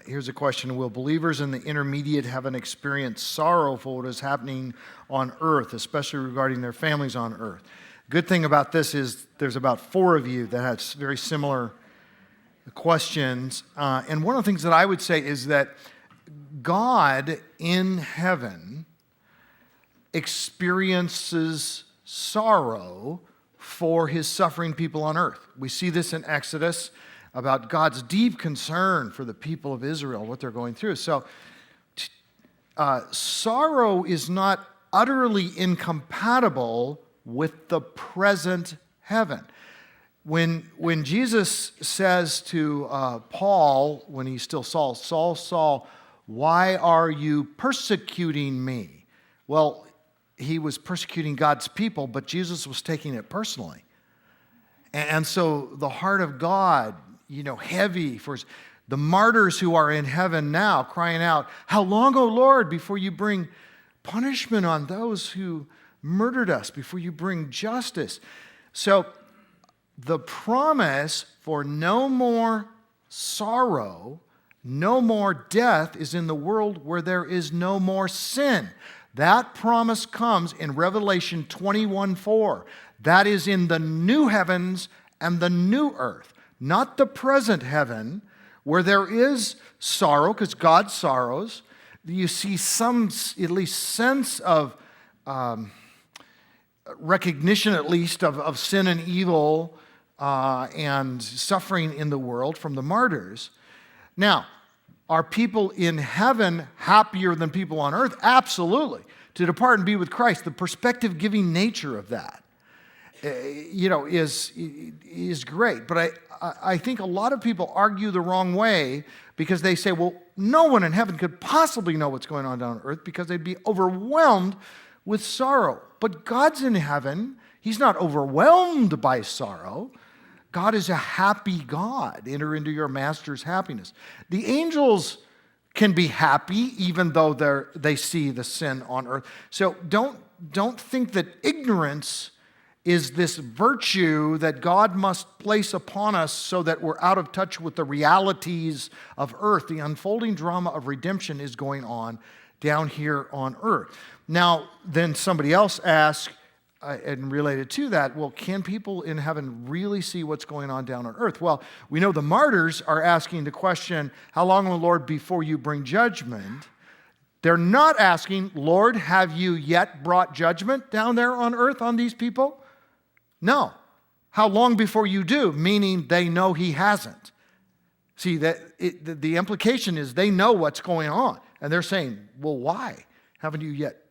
Here's a question. Will believers in the intermediate heaven experience sorrow for what is happening on earth, especially regarding their families on earth? Good thing about this is there's about 4 of you that have very similar questions. And one of the things that I would say is that God in heaven experiences sorrow for his suffering people on earth. We see this in Exodus about God's deep concern for the people of Israel, what they're going through. So sorrow is not utterly incompatible with the present heaven. When Jesus says to Paul, when he's still Saul, Saul, Saul, why are you persecuting me? Well, he was persecuting God's people, but Jesus was taking it personally. And so the heart of God, heavy for the martyrs who are in heaven now, crying out, how long, O Lord, before you bring punishment on those who murdered us, before you bring justice? So the promise for no more sorrow, no more death is in the world where there is no more sin. That promise comes in Revelation 21:4. That is in the new heavens and the new earth, not the present heaven where there is sorrow, because God sorrows. You see some, at least, sense of recognition, at least, of sin and evil and suffering in the world from the martyrs. Now, are people in heaven happier than people on earth? Absolutely. To depart and be with Christ, the perspective-giving nature of that, is great. But I think a lot of people argue the wrong way because they say, well, no one in heaven could possibly know what's going on down on earth because they'd be overwhelmed with sorrow. But God's in heaven. He's not overwhelmed by sorrow. God is a happy God. Enter into your master's happiness. The angels can be happy even though they see the sin on earth. So don't think that ignorance is this virtue that God must place upon us so that we're out of touch with the realities of earth. The unfolding drama of redemption is going on down here on earth. Now, then somebody else asked, and related to that, well, can people in heaven really see what's going on down on earth? Well, we know the martyrs are asking the question, how long, O Lord, before you bring judgment? They're not asking, Lord, have you yet brought judgment down there on earth on these people? No. How long before you do? Meaning they know he hasn't. See, the implication is they know what's going on. And they're saying, well, why haven't you yet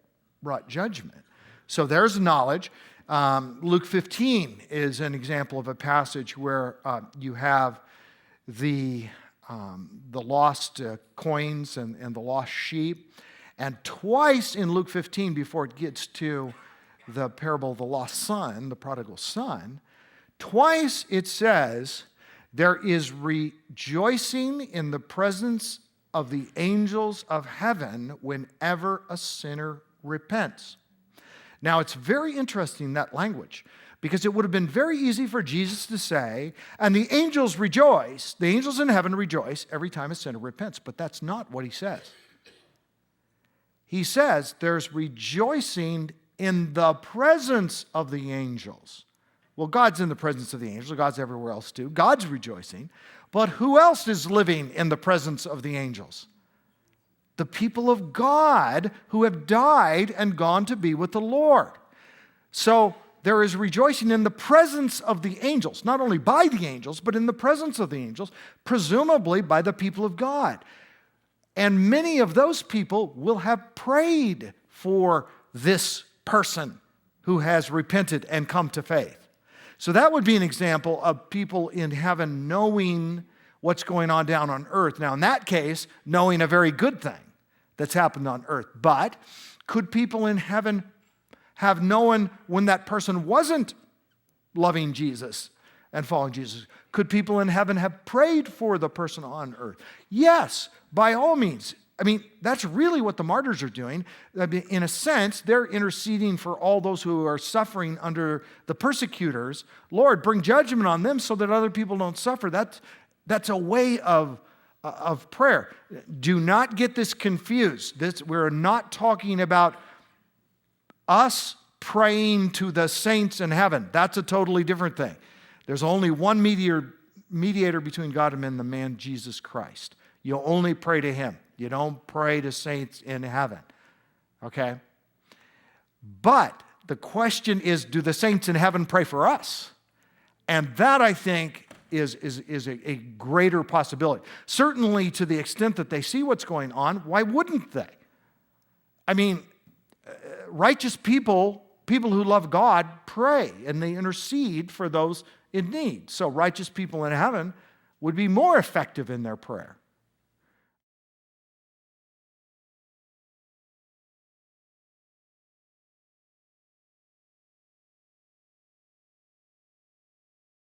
brought judgment? So there's knowledge. Luke 15 is an example of a passage where you have the lost coins and the lost sheep. And twice in Luke 15, before it gets to the parable of the lost son, the prodigal son, twice it says there is rejoicing in the presence of the angels of heaven whenever a sinner repents. Now, it's very interesting, that language, because it would have been very easy for Jesus to say, and the angels rejoice, the angels in heaven rejoice every time a sinner repents, but that's not what he says. He says there's rejoicing in the presence of the angels. Well, God's in the presence of the angels. God's everywhere else too. God's rejoicing. But who else is living in the presence of the angels? The people of God who have died and gone to be with the Lord. So there is rejoicing in the presence of the angels, not only by the angels, but in the presence of the angels, presumably by the people of God. And many of those people will have prayed for this person who has repented and come to faith. So that would be an example of people in heaven knowing what's going on down on earth. Now, in that case, knowing a very good thing that's happened on earth. But could people in heaven have known when that person wasn't loving Jesus and following Jesus? Could people in heaven have prayed for the person on earth? Yes, by all means. I mean, that's really what the martyrs are doing. I mean, in a sense, they're interceding for all those who are suffering under the persecutors. Lord, bring judgment on them so that other people don't suffer. That's a way of of prayer. Do not get this confused. We're not talking about us praying to the saints in heaven. That's a totally different thing. There's only one mediator between God and men, the man Jesus Christ. You only pray to him. You don't pray to saints in heaven. Okay? But the question is, do the saints in heaven pray for us? And that, I think, is a greater possibility. Certainly to the extent that they see what's going on, why wouldn't they? I mean, righteous people who love God, pray, and they intercede for those in need. So righteous people in heaven would be more effective in their prayer.